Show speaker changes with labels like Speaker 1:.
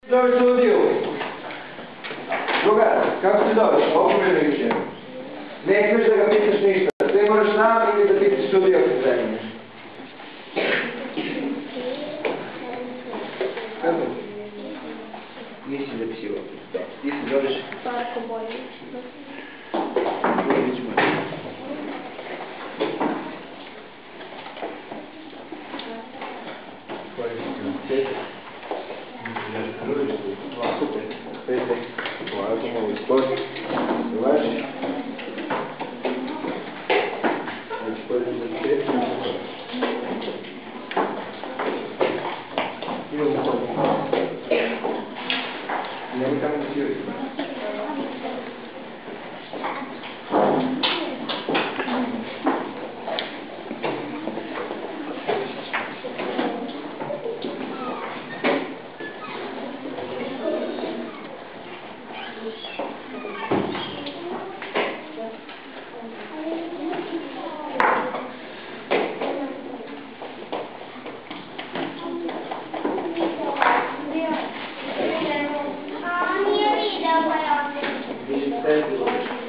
Speaker 1: Zoveš studiju. Drugar, kako se zoveš? Okuženiće. Ne smiješ da ga pitaš ništa. Sve moraš nam ili da pitaš studiju ako se zanimeš. Kako? Nisi zapisivao. Ti se zoveš?
Speaker 2: Marko Bojić.
Speaker 1: Bojić Marko.
Speaker 2: Thank you.